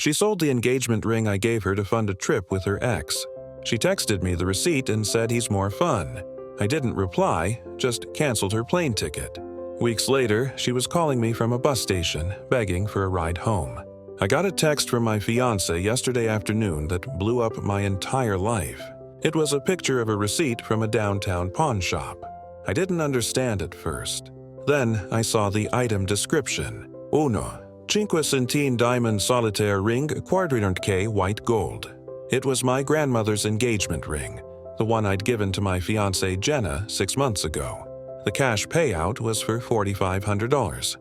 She sold the engagement ring I gave her to fund a trip with her ex. She texted me the receipt and said he's more fun. I didn't reply, just canceled her plane ticket. Weeks later, she was calling me from a bus station, begging for a ride home. I got a text from my fiancé yesterday afternoon that blew up my entire life. It was a picture of a receipt from a downtown pawn shop. I didn't understand at first. Then I saw the item description. Uno, cinquecentine diamond solitaire ring quadrante white gold. It was my grandmother's engagement ring, the one I'd given to my fiancée Jenna 6 months ago. The cash payout was for $4,500.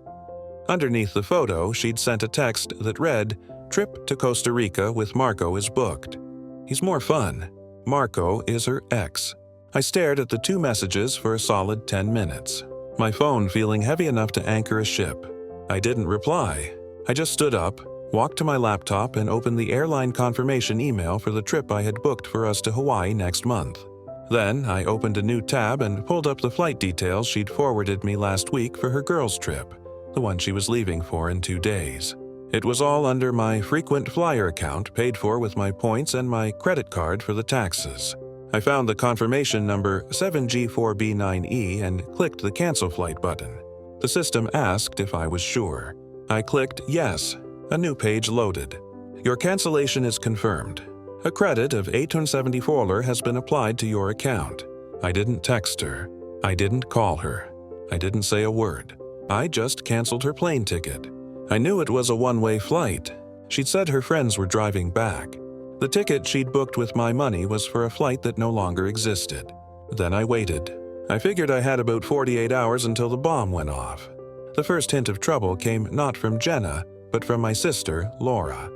Underneath the photo, she'd sent a text that read, "Trip to Costa Rica with Marco is booked. He's more fun. Marco is her ex." I stared at the 2 messages for a solid 10 minutes, my phone feeling heavy enough to anchor a ship. I didn't reply. I just stood up, walked to my laptop, and opened the airline confirmation email for the trip I had booked for us to Hawaii next month. Then I opened a new tab and pulled up the flight details she'd forwarded me last week for her girls' trip, the one she was leaving for in 2 days. It was all under my frequent flyer account, paid for with my points and my credit card for the taxes. I found the confirmation number 7G4B9E and clicked the cancel flight button. The system asked if I was sure. I clicked yes. A new page loaded. Your cancellation is confirmed. A credit of $874 has been applied to your account. I didn't text her. I didn't call her. I didn't say a word. I just canceled her plane ticket. I knew it was a one-way flight. She'd said her friends were driving back. The ticket she'd booked with my money was for a flight that no longer existed. Then I waited. I figured I had about 48 hours until the bomb went off. The first hint of trouble came not from Jenna, but from my sister, Laura.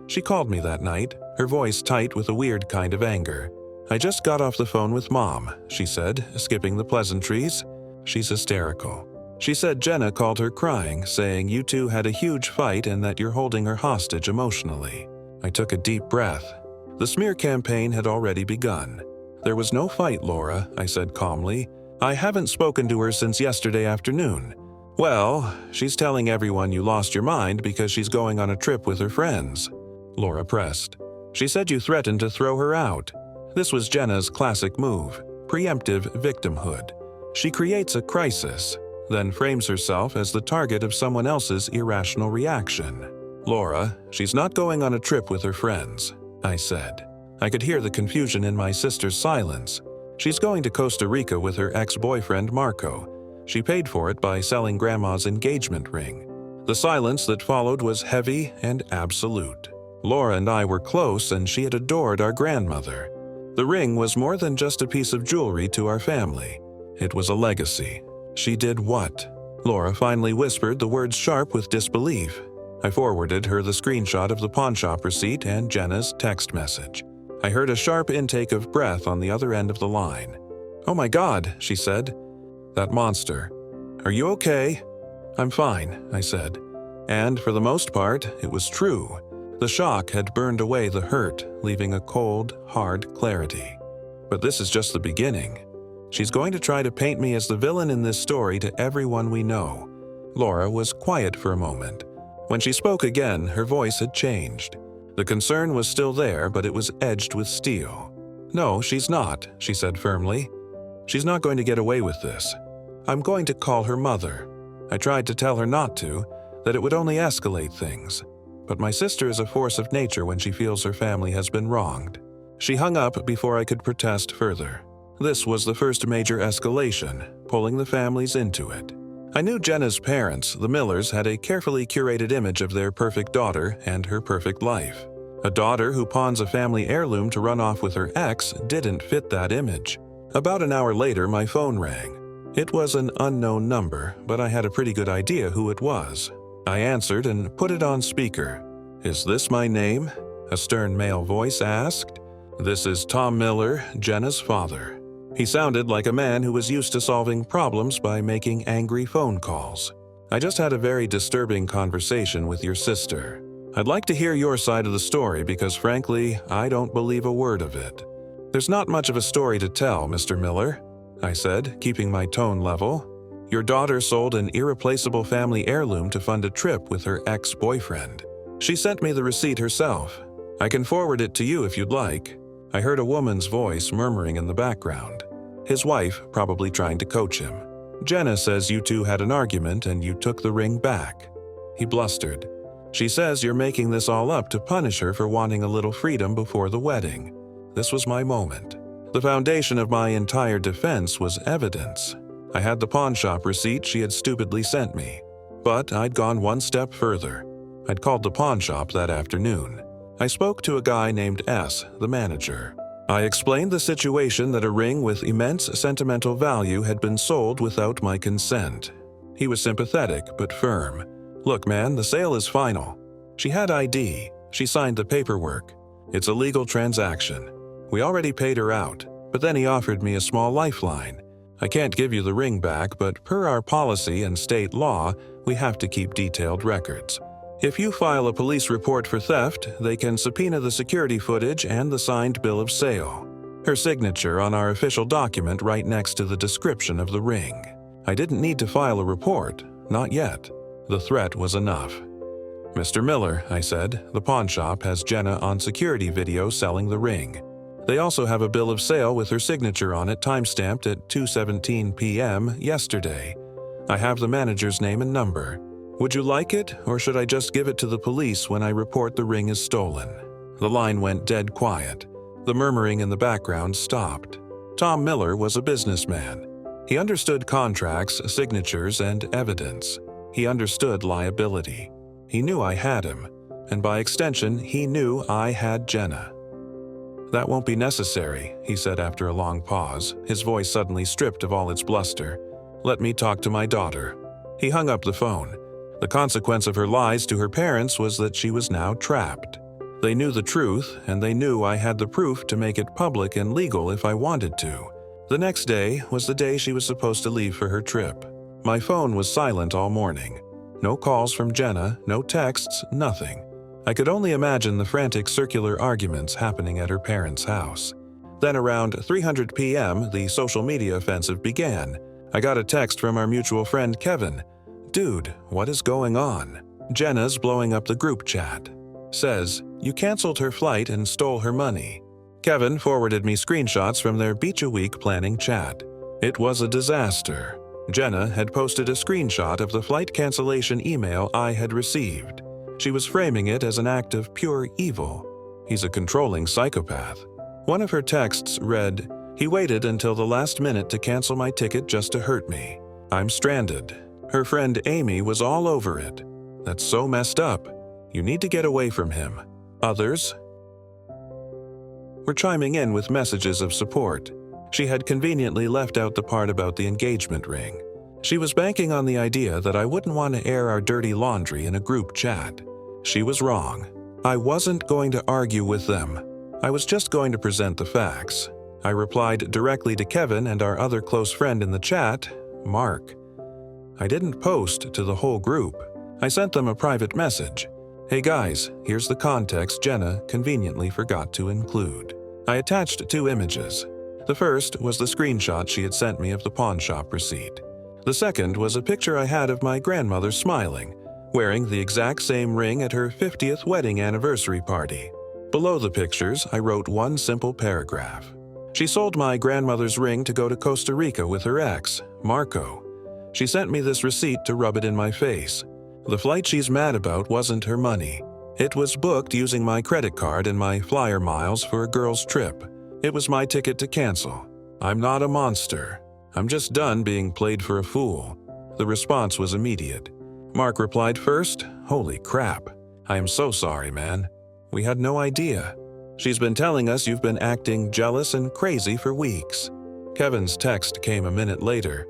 She called me that night, her voice tight with a weird kind of anger. "I just got off the phone with Mom," she said, skipping the pleasantries. She's hysterical. She said Jenna called her crying, saying you two had a huge fight and that you're holding her hostage emotionally. I took a deep breath. The smear campaign had already begun. "There was no fight, Laura," I said calmly. "I haven't spoken to her since yesterday afternoon." "Well, she's telling everyone you lost your mind because she's going on a trip with her friends," Laura pressed. "She said you threatened to throw her out. This was Jenna's classic move, preemptive victimhood. She creates a crisis, then frames herself as the target of someone else's irrational reaction." "Laura, she's not going on a trip with her friends," I said. I could hear the confusion in my sister's silence. "She's going to Costa Rica with her ex-boyfriend Marco. She paid for it by selling Grandma's engagement ring." The silence that followed was heavy and absolute. Laura and I were close, and she had adored our grandmother. The ring was more than just a piece of jewelry to our family. It was a legacy. "She did what?" Laura finally whispered, the words sharp with disbelief. I forwarded her the screenshot of the pawnshop receipt and Jenna's text message. I heard a sharp intake of breath on the other end of the line. "Oh my God," she said. "That monster. Are you okay?" "I'm fine," I said. And for the most part, it was true. The shock had burned away the hurt, leaving a cold, hard clarity. But this is just the beginning. She's going to try to paint me as the villain in this story to everyone we know. Laura was quiet for a moment. When she spoke again, her voice had changed. The concern was still there, but it was edged with steel. "No, she's not," she said firmly. "She's not going to get away with this. I'm going to call her mother. I tried to tell her not to, that it would only escalate things. But my sister is a force of nature when she feels her family has been wronged." She hung up before I could protest further. This was the first major escalation, pulling the families into it. I knew Jenna's parents, the Millers, had a carefully curated image of their perfect daughter and her perfect life. A daughter who pawns a family heirloom to run off with her ex didn't fit that image. About an hour later, my phone rang. It was an unknown number, but I had a pretty good idea who it was. I answered and put it on speaker. "Is this my name?" a stern male voice asked. "This is Tom Miller, Jenna's father." He sounded like a man who was used to solving problems by making angry phone calls. "I just had a very disturbing conversation with your sister. I'd like to hear your side of the story because, frankly, I don't believe a word of it." "There's not much of a story to tell, Mr. Miller," I said, keeping my tone level. "Your daughter sold an irreplaceable family heirloom to fund a trip with her ex-boyfriend. She sent me the receipt herself. I can forward it to you if you'd like." I heard a woman's voice murmuring in the background. His wife, probably trying to coach him. "Jenna says you two had an argument and you took the ring back." He blustered. "She says you're making this all up to punish her for wanting a little freedom before the wedding." This was my moment. The foundation of my entire defense was evidence. I had the pawnshop receipt she had stupidly sent me. But I'd gone one step further. I'd called the pawnshop that afternoon. I spoke to a guy named S, the manager. I explained the situation, that a ring with immense sentimental value had been sold without my consent. He was sympathetic but firm. "Look, man, the sale is final. She had ID. She signed the paperwork. It's a legal transaction. We already paid her out, but then he offered me a small lifeline. I can't give you the ring back, but per our policy and state law, we have to keep detailed records. If you file a police report for theft, they can subpoena the security footage and the signed bill of sale. Her signature on our official document right next to the description of the ring." I didn't need to file a report, not yet. The threat was enough. "Mr. Miller," I said, "the pawnshop has Jenna on security video selling the ring. They also have a bill of sale with her signature on it timestamped at 2:17 p.m. yesterday. I have the manager's name and number. Would you like it, or should I just give it to the police when I report the ring is stolen?" The line went dead quiet. The murmuring in the background stopped. Tom Miller was a businessman. He understood contracts, signatures, and evidence. He understood liability. He knew I had him, and by extension, he knew I had Jenna. "That won't be necessary," he said after a long pause, his voice suddenly stripped of all its bluster. "Let me talk to my daughter." He hung up the phone. The consequence of her lies to her parents was that she was now trapped. They knew the truth, and they knew I had the proof to make it public and legal if I wanted to. The next day was the day she was supposed to leave for her trip. My phone was silent all morning. No calls from Jenna, no texts, nothing. I could only imagine the frantic circular arguments happening at her parents' house. Then around 3:00 p.m., the social media offensive began. I got a text from our mutual friend Kevin. "Dude, what is going on? Jenna's blowing up the group chat. Says, you canceled her flight and stole her money." Kevin forwarded me screenshots from their Beach-A-Week planning chat. It was a disaster. Jenna had posted a screenshot of the flight cancellation email I had received. She was framing it as an act of pure evil. He's a controlling psychopath. One of her texts read, "He waited until the last minute to cancel my ticket just to hurt me. I'm stranded." Her friend Amy was all over it. "That's so messed up. You need to get away from him." Others were chiming in with messages of support. She had conveniently left out the part about the engagement ring. She was banking on the idea that I wouldn't want to air our dirty laundry in a group chat. She was wrong. I wasn't going to argue with them. I was just going to present the facts. I replied directly to Kevin and our other close friend in the chat, Mark. I didn't post to the whole group. I sent them a private message. "Hey guys, here's the context Jenna conveniently forgot to include." I attached 2 images. The first was the screenshot she had sent me of the pawnshop receipt. The second was a picture I had of my grandmother smiling, wearing the exact same ring at her 50th wedding anniversary party. Below the pictures, I wrote one simple paragraph. She sold my grandmother's ring to go to Costa Rica with her ex, Marco. She sent me this receipt to rub it in my face. The flight she's mad about wasn't her money. It was booked using my credit card and my flyer miles for a girl's trip. It was my ticket to cancel. I'm not a monster. I'm just done being played for a fool. The response was immediate. Mark replied first, "Holy crap. I am so sorry, man. We had no idea. She's been telling us you've been acting jealous and crazy for weeks." Kevin's text came a minute later.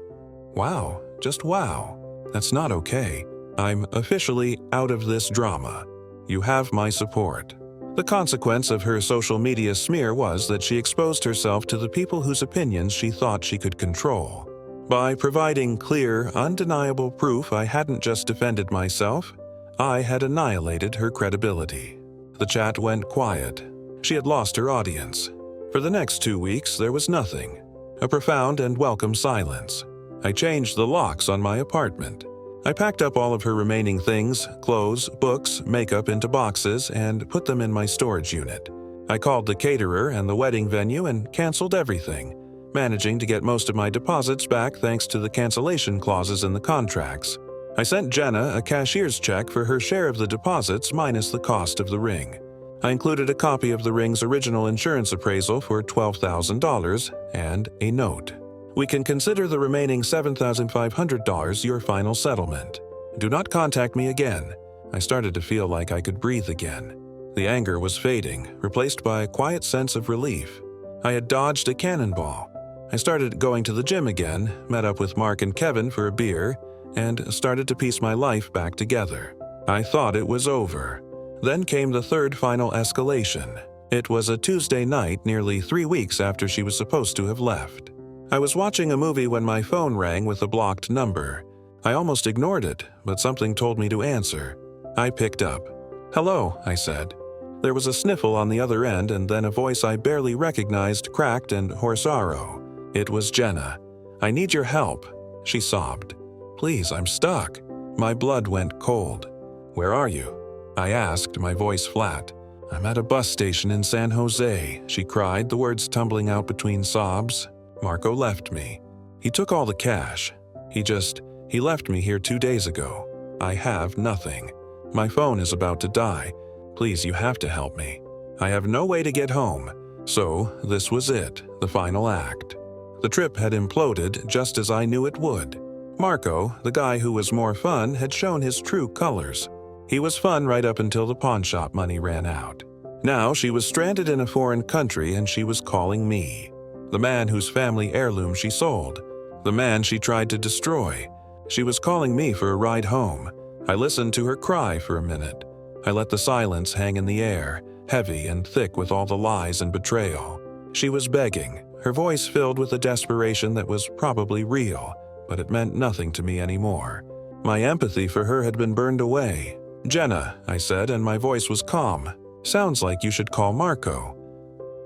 "Wow, just wow. That's not okay. I'm officially out of this drama. You have my support." The consequence of her social media smear was that she exposed herself to the people whose opinions she thought she could control. By providing clear, undeniable proof I hadn't just defended myself, I had annihilated her credibility. The chat went quiet. She had lost her audience. For the next 2 weeks, there was nothing. A profound and welcome silence. I changed the locks on my apartment. I packed up all of her remaining things, clothes, books, makeup into boxes and put them in my storage unit. I called the caterer and the wedding venue and canceled everything, managing to get most of my deposits back thanks to the cancellation clauses in the contracts. I sent Jenna a cashier's check for her share of the deposits minus the cost of the ring. I included a copy of the ring's original insurance appraisal for $12,000 and a note. We can consider the remaining $7,500 your final settlement. Do not contact me again. I started to feel like I could breathe again. The anger was fading, replaced by a quiet sense of relief. I had dodged a cannonball. I started going to the gym again, met up with Mark and Kevin for a beer, and started to piece my life back together. I thought it was over. Then came the third final escalation. It was a Tuesday night, nearly 3 weeks after she was supposed to have left. I was watching a movie when my phone rang with a blocked number. I almost ignored it, but something told me to answer. I picked up. "Hello," I said. There was a sniffle on the other end, and then a voice I barely recognized, cracked and hoarse-arrow. It was Jenna. "I need your help," she sobbed. "Please, I'm stuck." My blood went cold. "Where are you?" I asked, my voice flat. "I'm at a bus station in San Jose," she cried, the words tumbling out between sobs. "Marco left me. He took all the cash. He left me here 2 days ago. I have nothing. My phone is about to die. Please, you have to help me. I have no way to get home." So, this was it, the final act. The trip had imploded just as I knew it would. Marco, the guy who was more fun, had shown his true colors. He was fun right up until the pawnshop money ran out. Now she was stranded in a foreign country and she was calling me. The man whose family heirloom she sold. The man she tried to destroy. She was calling me for a ride home. I listened to her cry for a minute. I let the silence hang in the air, heavy and thick with all the lies and betrayal. She was begging, her voice filled with a desperation that was probably real, but it meant nothing to me anymore. My empathy for her had been burned away. "Jenna," I said, and my voice was calm. "Sounds like you should call Marco."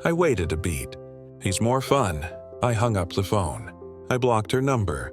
I waited a beat. "He's more fun." I hung up the phone. I blocked her number.